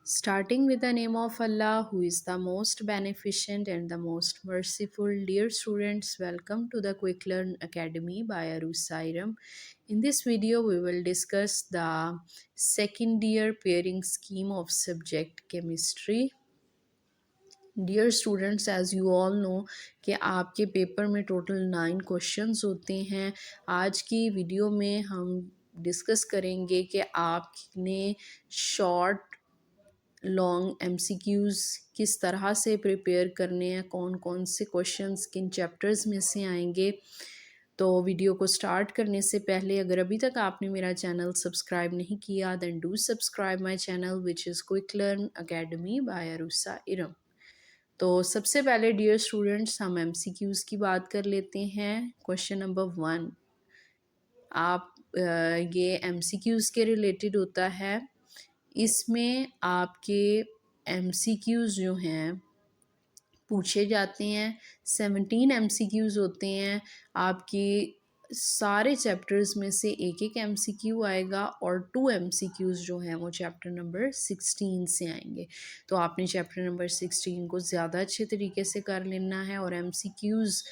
Starting with the name of Allah, who is the most beneficent and the most merciful. Dear students, welcome to the Quick Learn Academy by Arusairam. In this video, we will discuss the second year pairing scheme of subject chemistry. Dear students, as you all know कि आपके paper में total 9 questions होते हैं। आज की video में हम discuss करेंगे कि आपने शॉर्ट लॉन्ग एमसीक्यूज़ किस तरह से प्रिपेयर करने हैं, कौन कौन से क्वेश्चंस किन चैप्टर्स में से आएंगे। तो वीडियो को स्टार्ट करने से पहले अगर अभी तक आपने मेरा चैनल सब्सक्राइब नहीं किया then do subscribe my channel which is quick learn academy by Arusa Iram. तो सबसे पहले डियर स्टूडेंट्स हम एमसीक्यूज़ की बात कर लेते हैं। क्वेश्चन नंबर 1 आप ये एमसीक्यूज़ के रिलेटेड होता है। इसमें आपके एमसीक्यूज़ जो हैं पूछे जाते हैं। 17 एमसीक्यूज़ होते हैं। आपके सारे चैप्टर्स में से एक एक एमसीक्यू आएगा और 2 एमसीक्यूज़ जो हैं वो चैप्टर नंबर 16 से आएंगे। तो आपने चैप्टर नंबर 16 को ज़्यादा अच्छे तरीके से कर लेना है और एमसीक्यूज़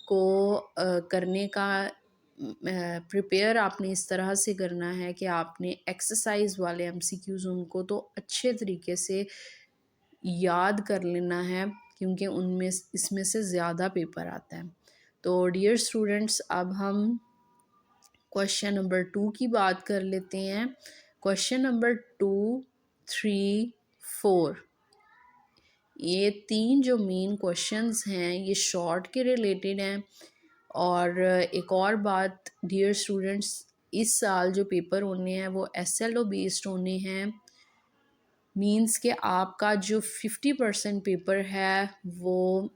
को करने का प्रिपेयर आपने इस तरह से करना है कि आपने एक्सरसाइज वाले एमसीक्यूज़ उनको तो अच्छे तरीके से याद कर लेना है क्योंकि उनमें इसमें से ज़्यादा पेपर आता है। तो डियर स्टूडेंट्स, अब हम क्वेश्चन नंबर 2 की बात कर लेते हैं। क्वेश्चन नंबर 2, 3, 4 ये 3 जो मेन क्वेश्चंस हैं ये शॉर्ट के रिलेटेड हैं। और एक और बात डियर स्टूडेंट्स, इस साल जो पेपर होने हैं वो एसएलओ बेस्ड होने हैं। मीन्स कि आपका जो 50% पेपर है वो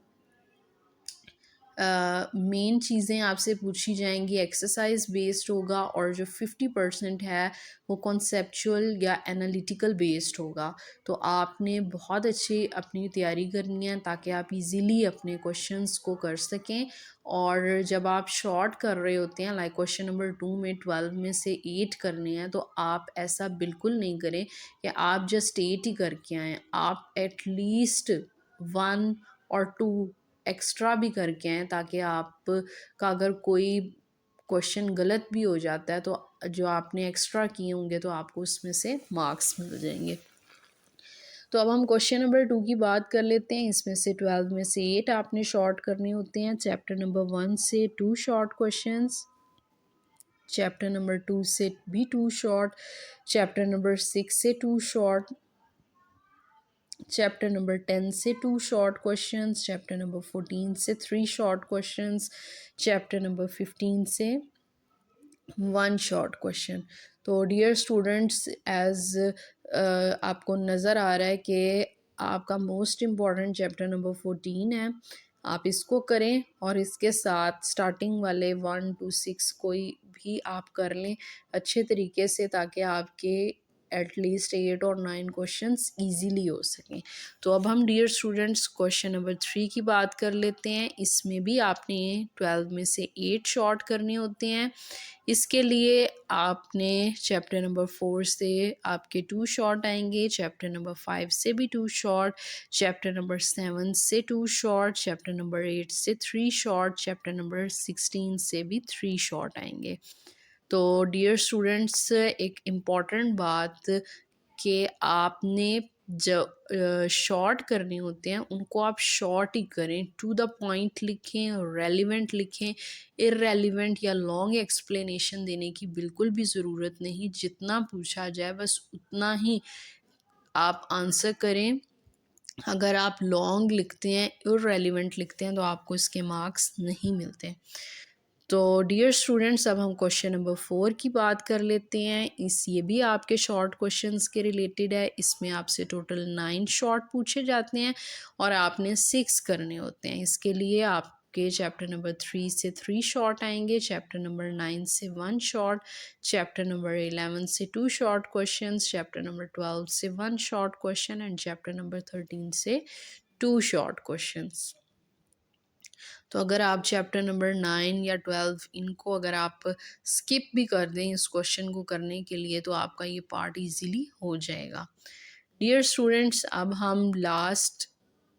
मेन चीज़ें आपसे पूछी जाएंगी, एक्सरसाइज बेस्ड होगा और जो 50% है वो कॉन्सेप्चुअल या एनालिटिकल बेस्ड होगा। तो आपने बहुत अच्छी अपनी तैयारी करनी है ताकि आप इजीली अपने क्वेश्चंस को कर सकें। और जब आप शॉर्ट कर रहे होते हैं लाइक क्वेश्चन नंबर 2 में 12 में से 8 करने हैं तो आप ऐसा बिल्कुल नहीं करें कि आप जस्ट 8 ही करके आएँ। आप एटलीस्ट 1 और 2 एक्स्ट्रा भी करके आएँ ताकि आप का अगर कोई क्वेश्चन गलत भी हो जाता है तो जो आपने एक्स्ट्रा किए होंगे तो आपको उसमें से मार्क्स मिल जाएंगे। तो अब हम क्वेश्चन नंबर 2 की बात कर लेते हैं। इसमें से 12 में से 8 आपने शॉर्ट करने होते हैं। चैप्टर नंबर 1 से 2 शॉर्ट क्वेश्चंस, चैप्टर नंबर 2 से भी 2 शॉर्ट, चैप्टर नंबर 6 से 2 शॉर्ट, चैप्टर नंबर 10 से 2 शॉर्ट क्वेश्चंस, चैप्टर नंबर 14 से 3 शॉर्ट क्वेश्चंस, चैप्टर नंबर 15 से 1 शॉर्ट क्वेश्चन। तो डियर स्टूडेंट्स, एज आपको नज़र आ रहा है कि आपका मोस्ट इम्पॉर्टेंट चैप्टर नंबर 14 है। आप इसको करें और इसके साथ स्टार्टिंग वाले 1 to 6 कोई भी आप कर लें अच्छे तरीके से ताकि आपके एटलीस्ट 8 और 9 क्वेश्चंस इजीली हो सकें। तो अब हम डियर स्टूडेंट्स क्वेश्चन नंबर 3 की बात कर लेते हैं। इसमें भी आपने 12 में से 8 शॉर्ट करने होते हैं। इसके लिए आपने चैप्टर नंबर 4 से आपके 2 शॉर्ट आएंगे, चैप्टर नंबर 5 से भी 2 शॉर्ट, चैप्टर नंबर 7 से 2 शॉर्ट, चैप्टर नंबर 8 से 3 शॉर्ट, चैप्टर नंबर 16 से भी 3 शॉर्ट आएंगे। तो डियर स्टूडेंट्स, एक इम्पॉर्टेंट बात कि आपने जो शॉर्ट करने होते हैं उनको आप शॉर्ट ही करें, टू द पॉइंट लिखें, रेलिवेंट लिखें। इररेलिवेंट या लॉन्ग एक्सप्लेनेशन देने की बिल्कुल भी ज़रूरत नहीं। जितना पूछा जाए बस उतना ही आप आंसर करें। अगर आप लॉन्ग लिखते हैं, इररेलिवेंट लिखते हैं तो आपको इसके मार्क्स नहीं मिलते। तो डियर स्टूडेंट्स, अब हम क्वेश्चन नंबर 4 की बात कर लेते हैं। ये भी आपके शॉर्ट क्वेश्चंस के रिलेटेड है। इसमें आपसे टोटल 9 शॉर्ट पूछे जाते हैं और आपने 6 करने होते हैं। इसके लिए आपके चैप्टर नंबर 3 से 3 शॉर्ट आएंगे, चैप्टर नंबर 9 से 1 शॉर्ट, चैप्टर नंबर 11 से 2 शॉर्ट क्वेश्चंस, चैप्टर नंबर 12 से 1 short question and chapter number 13 से 2 शॉर्ट क्वेश्चंस। तो अगर आप चैप्टर नंबर 9 या 12 इनको अगर आप स्किप भी कर दें इस क्वेश्चन को करने के लिए तो आपका ये पार्ट इजीली हो जाएगा। डियर स्टूडेंट्स, अब हम लास्ट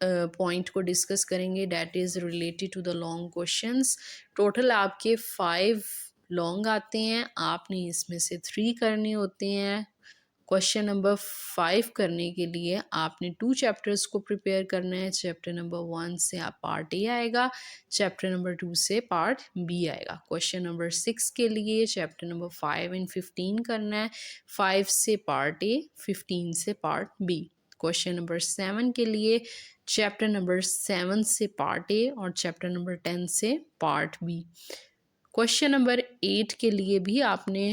पॉइंट को डिस्कस करेंगे, that is related to the long questions. Total आपके 5 लॉन्ग आते हैं, आपने इसमें से 3 करने होते हैं। क्वेश्चन नंबर 5 करने के लिए आपने 2 चैप्टर्स को प्रिपेयर करना है। चैप्टर नंबर 1 से आप पार्ट ए आएगा, चैप्टर नंबर 2 से पार्ट बी आएगा। क्वेश्चन नंबर 6 के लिए चैप्टर नंबर 5 एंड 15 करना है, 5 से पार्ट ए, 15 से पार्ट बी। क्वेश्चन नंबर 7 के लिए चैप्टर नंबर 7 से पार्ट ए और चैप्टर नंबर 10 से पार्ट बी। क्वेश्चन नंबर 8 के लिए भी आपने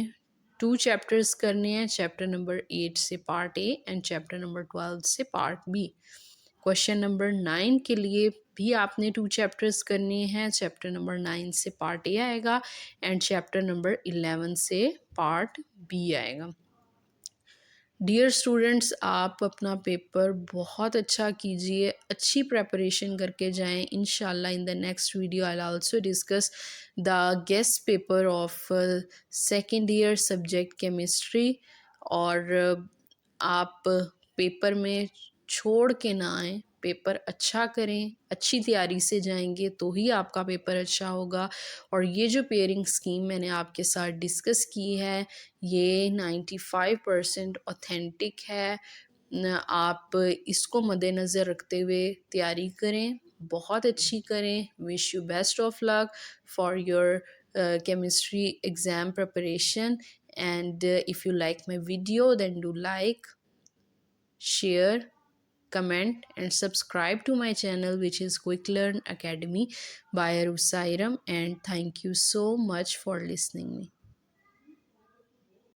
2 चैप्टर्स करने हैं, चैप्टर नंबर 8 से part A and chapter number 12 से पार्ट बी। क्वेश्चन नंबर 9 के लिए भी आपने 2 चैप्टर्स करने हैं, चैप्टर नंबर 9 से पार्ट ए आएगा एंड चैप्टर नंबर 11 से पार्ट बी आएगा। डियर स्टूडेंट्स, आप अपना पेपर बहुत अच्छा कीजिए, अच्छी प्रेपरेशन करके जाएं। इंशाल्लाह in the next video I also discuss the guest paper of second year subject chemistry. और आप पेपर में छोड़ के ना आएँ, पेपर अच्छा करें, अच्छी तैयारी से जाएंगे तो ही आपका पेपर अच्छा होगा। और ये जो पेयरिंग स्कीम मैंने आपके साथ डिस्कस की है, ये 95% ऑथेंटिक है। आप इसको मद्देनज़र रखते हुए तैयारी करें, बहुत अच्छी करें। Wish you best of luck for your chemistry exam preparation. And if you like my video, then do like, share, comment and subscribe to my channel, which is Quick Learn Academy by Arusairam. And thank you so much for listening me.